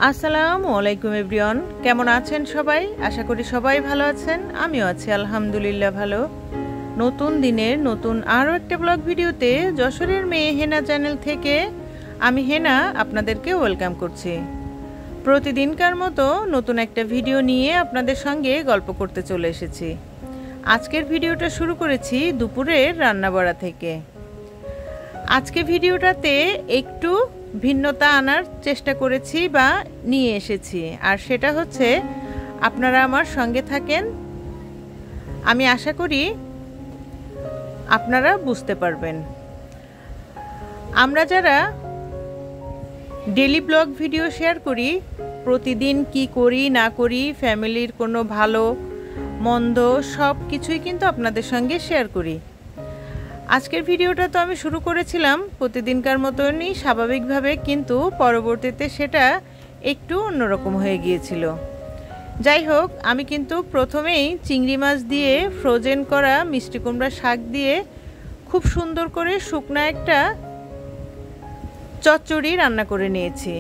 আসসালামু আলাইকুম এভরিওয়ান, কেমন আছেন সবাই? আশা করি সবাই ভালো আছেন। আমিও আছি আলহামদুলিল্লাহ ভালো। নতুন দিনের নতুন আরও একটা ব্লগ ভিডিওতে যশোরের মেয়ে হেনা চ্যানেল থেকে আমি হেনা আপনাদেরকে ওয়েলকাম করছি। প্রতিদিনকার মতো নতুন একটা ভিডিও নিয়ে আপনাদের সঙ্গে গল্প করতে চলে এসেছি। আজকের ভিডিওটা শুরু করেছি দুপুরের রান্নাবাড়া থেকে। আজকে ভিডিওটাতে একটু ভিন্নতা আনার চেষ্টা করেছি বা নিয়ে এসেছি, আর সেটা হচ্ছে আপনারা আমার সঙ্গে থাকেন, আমি আশা করি আপনারা বুঝতে পারবেন। আমরা যারা ডেইলি ব্লগ ভিডিও শেয়ার করি, প্রতিদিন কি করি না করি, ফ্যামিলির কোনো ভালো মন্দ সব কিছুই কিন্তু আপনাদের সঙ্গে শেয়ার করি। আজকের ভিডিওটা তো আমি শুরু করেছিলাম প্রতিদিনকার মতনই স্বাভাবিকভাবে, কিন্তু পরবর্তীতে সেটা একটু অন্যরকম হয়ে গিয়েছিল। যাই হোক, আমি কিন্তু প্রথমেই চিংড়ি মাছ দিয়ে ফ্রোজেন করা মিষ্টি কুমড়া শাক দিয়ে খুব সুন্দর করে শুকনো একটা চচ্চড়ি রান্না করে নিয়েছি,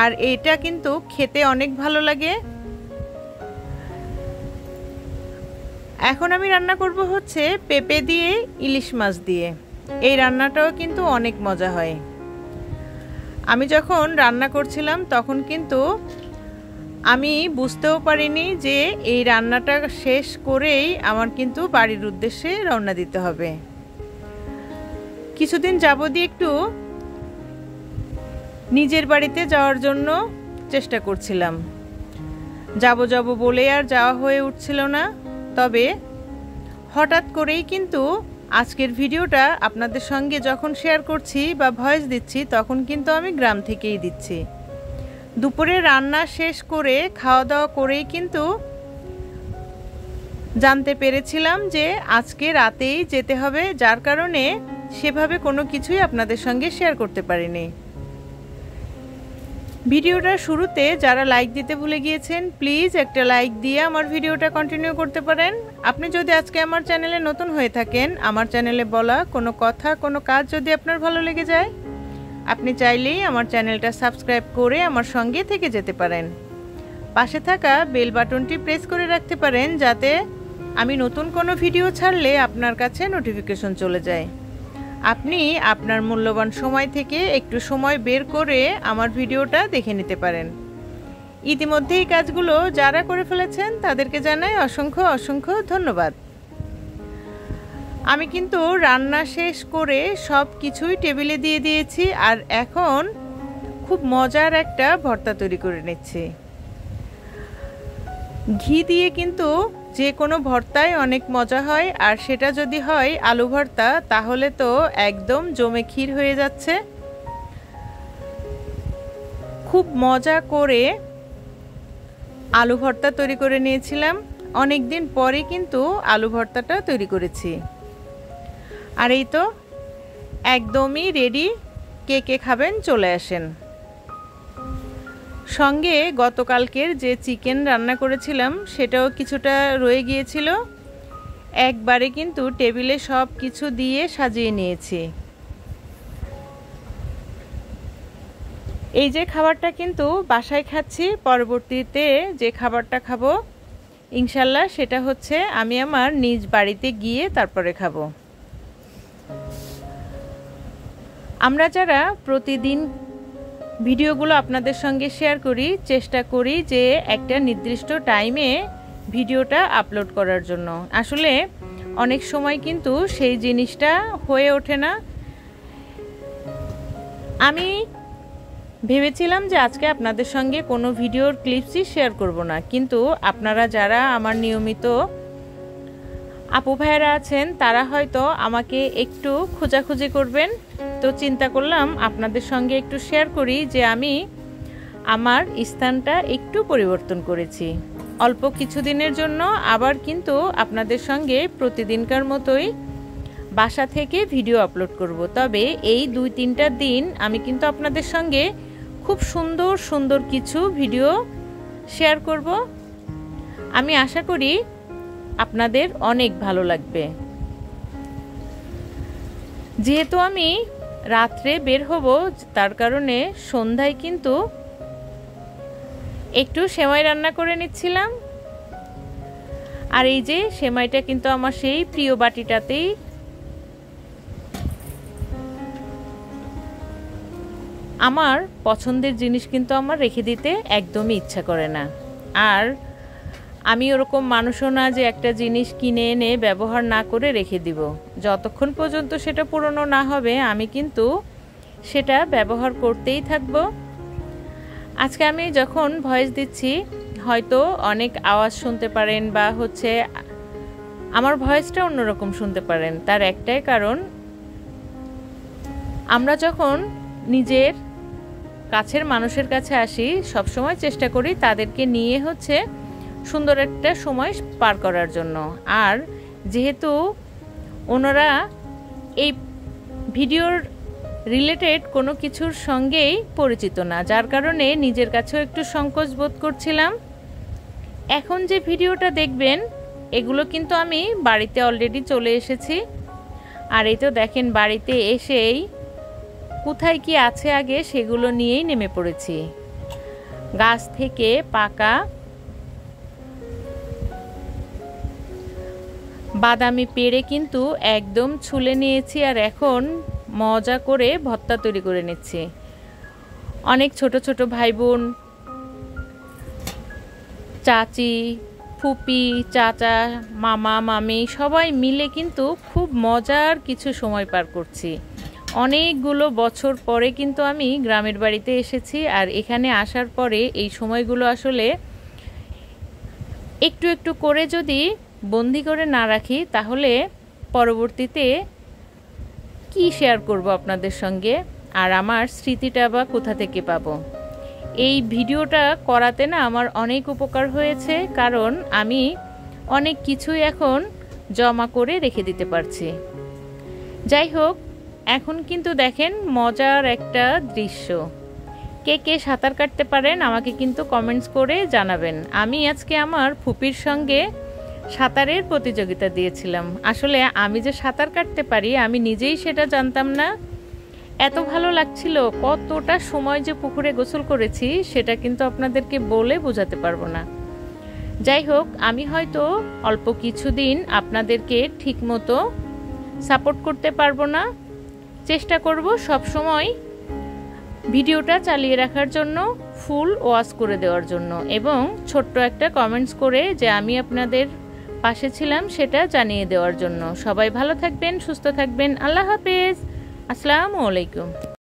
আর এটা কিন্তু খেতে অনেক ভালো লাগে। এখন আমি রান্না করব হচ্ছে পেঁপে দিয়ে ইলিশ মাছ দিয়ে। এই রান্নাটাও কিন্তু অনেক মজা হয়। আমি যখন রান্না করছিলাম তখন কিন্তু আমি বুঝতেও পারিনি যে এই রান্নাটা শেষ করেই আমার কিন্তু বাড়ির উদ্দেশ্যে রওনা দিতে হবে। কিছুদিন যাবতীয় একটু নিজের বাড়িতে যাওয়ার জন্য চেষ্টা করছিলাম, যাব বলে আর যাওয়া হয়ে উঠছিল না। তবে হঠাৎ করেই কিন্তু আজকের ভিডিওটা আপনাদের সঙ্গে যখন শেয়ার করছি বা ভয়েস দিচ্ছি, তখন কিন্তু আমি গ্রাম থেকেই দিচ্ছি। দুপুরে রান্না শেষ করে খাওয়া দাওয়া করেই কিন্তু জানতে পেরেছিলাম যে আজকে রাতেই যেতে হবে, যার কারণে সেভাবে কোনো কিছুই আপনাদের সঙ্গে শেয়ার করতে পারিনি। ভিডিওটার শুরুতে যারা লাইক দিতে ভুলে গিয়েছেন, প্লিজ একটা লাইক দিয়ে আমার ভিডিওটা কন্টিনিউ করতে পারেন। আপনি যদি আজকে আমার চ্যানেলে নতুন হয়ে থাকেন, আমার চ্যানেলে বলা কোনো কথা কোনো কাজ যদি আপনার ভালো লেগে যায়, আপনি চাইলেই আমার চ্যানেলটা সাবস্ক্রাইব করে আমার সঙ্গে থেকে যেতে পারেন। পাশে থাকা বেল বাটনটি প্রেস করে রাখতে পারেন, যাতে আমি নতুন কোনো ভিডিও ছাড়লে আপনার কাছে নোটিফিকেশন চলে যায়। আপনি আপনার মূল্যবান সময় থেকে একটু সময় বের করে আমার ভিডিওটা দেখে নিতে পারেন। ইতিমধ্যে এই কাজগুলো যারা করে ফেলেছেন তাদেরকে জানাই অসংখ্য অসংখ্য ধন্যবাদ। আমি কিন্তু রান্না শেষ করে সব কিছুই টেবিলে দিয়ে দিয়েছি, আর এখন খুব মজার একটা ভর্তা তৈরি করে নিচ্ছি। ঘি দিয়ে কিন্তু যে কোনো ভর্তায় অনেক মজা হয়, আর সেটা যদি হয় আলু ভর্তা, তাহলে তো একদম জমে ক্ষীর হয়ে যাচ্ছে। খুব মজা করে আলু ভর্তা তৈরি করে নিয়েছিলাম। অনেক দিন পরে কিন্তু আলু ভর্তাটা তৈরি করেছি, আর এই তো একদমই রেডি। কে কে খাবেন চলে আসেন। সঙ্গে গতকালকের যে চিকেন রান্না করেছিলাম সেটাও কিছুটা রয়ে গিয়েছিল। একবারে কিন্তু টেবিলে সব কিছু দিয়ে সাজিয়ে নিয়েছি। এই যে খাবারটা কিন্তু বাসায় খাচ্ছি, পরবর্তীতে যে খাবারটা খাবো ইনশাল্লাহ সেটা হচ্ছে আমি আমার নিজ বাড়িতে গিয়ে তারপরে খাবো। আমরা যারা প্রতিদিন ভিডিওগুলো আপনাদের সঙ্গে শেয়ার করি, চেষ্টা করি যে একটা নির্দিষ্ট টাইমে ভিডিওটা আপলোড করার জন্য। আসলে অনেক সময় কিন্তু সেই জিনিসটা হয়ে ওঠে না। আমি ভেবেছিলাম যে আজকে আপনাদের সঙ্গে কোনো ভিডিওর ক্লিপসই শেয়ার করব না, কিন্তু আপনারা যারা আমার নিয়মিত আপু ভাইয়েরা আছেন তারা হয়তো আমাকে একটু খোঁজাখুঁজি করবেন, তো চিন্তা করলাম আপনাদের সঙ্গে একটু শেয়ার করি যে আমি আমার স্থানটা একটু পরিবর্তন করেছি অল্প কিছুদিনের জন্য। আবার কিন্তু আপনাদের সঙ্গে প্রতিদিনকার মতোই বাসা থেকে ভিডিও আপলোড করব। তবে এই 2-3টা দিন আমি কিন্তু আপনাদের সঙ্গে খুব সুন্দর সুন্দর কিছু ভিডিও শেয়ার করব। আমি আশা করি আপনাদের অনেক ভালো লাগবে। যেহেতু আমি রাত্রে বের হব, তার কারণে সন্ধ্যায় কিন্তু একটু সেমাই রান্না করে নিচ্ছিলাম। আর এই যে সেমাইটা কিন্তু আমার সেই প্রিয় বাটিটাতেই আমার পছন্দের জিনিস কিন্তু আমার রেখে দিতে একদমই ইচ্ছা করে না। আর আমি ওরকম মানুষও না যে একটা জিনিস কিনে এনে ব্যবহার না করে রেখে দিব। যতক্ষণ পর্যন্ত সেটা পুরনো না হবে আমি কিন্তু সেটা ব্যবহার করতেই থাকব। আজকে আমি যখন ভয়েস দিচ্ছি হয়তো অনেক আওয়াজ শুনতে পারেন বা হচ্ছে আমার ভয়েসটা অন্যরকম শুনতে পারেন। তার একটাই কারণ, আমরা যখন নিজের কাছের মানুষের কাছে আসি সবসময় চেষ্টা করি তাদেরকে নিয়ে হচ্ছে সুন্দর একটা সময় পার করার জন্য। আর যেহেতু ওনারা এই ভিডিওর রিলেটেড কোনো কিছুর সঙ্গেই পরিচিত না, যার কারণে নিজের কাছেও একটু সংকোচ বোধ করছিলাম। এখন যে ভিডিওটা দেখবেন এগুলো কিন্তু আমি বাড়িতে অলরেডি চলে এসেছি। আর এই তো দেখেন বাড়িতে এসেই কোথায় কি আছে আগে সেগুলো নিয়েই নেমে পড়েছি। গাছ থেকে পাকা বাদামি পেড়ে কিন্তু একদম ছুলে নিয়েছি আর এখন মজা করে ভর্তা তৈরি করে নিচ্ছি। অনেক ছোট ছোট ভাই বোন, চাচি, ফুপি, চাচা, মামা, মামি সবাই মিলে কিন্তু খুব মজার কিছু সময় পার করছি। অনেকগুলো বছর পরে কিন্তু আমি গ্রামের বাড়িতে এসেছি। আর এখানে আসার পরে এই সময়গুলো আসলে একটু একটু করে যদি বন্দি করে না রাখি তাহলে পরবর্তীতে কি শেয়ার করব আপনাদের সঙ্গে, আর আমার স্মৃতিটা বা কোথা থেকে পাবো। এই ভিডিওটা করাতে না আমার অনেক উপকার হয়েছে, কারণ আমি অনেক কিছুই এখন জমা করে রেখে দিতে পারছি। যাই হোক, এখন কিন্তু দেখেন মজার একটা দৃশ্য। কে কে সাঁতার কাটতে পারেন আমাকে কিন্তু কমেন্টস করে জানাবেন। আমি আজকে আমার ফুপির সঙ্গে সাঁতারের প্রতিযোগিতা দিয়েছিলাম। আসলে আমি যে সাঁতার কাটতে পারি আমি নিজেই সেটা জানতাম না। এত ভালো লাগছিল, কতটা সময় যে পুকুরে গোসল করেছি সেটা কিন্তু আপনাদেরকে বলে বোঝাতে পারবো না। যাই হোক, আমি হয়তো অল্প কিছুদিন আপনাদেরকে ঠিকমতো সাপোর্ট করতে পারবো না, চেষ্টা করব সব সময় ভিডিওটা চালিয়ে রাখার জন্য, ফুল ওয়াচ করে দেওয়ার জন্য, এবং ছোট্ট একটা কমেন্টস করে যে আমি আপনাদের পাশে ছিলাম সেটা জানিয়ে দেওয়ার জন্য। সবাই ভালো থাকবেন, সুস্থ থাকবেন। আল্লাহ হাফেজ, আসসালামু আলাইকুম।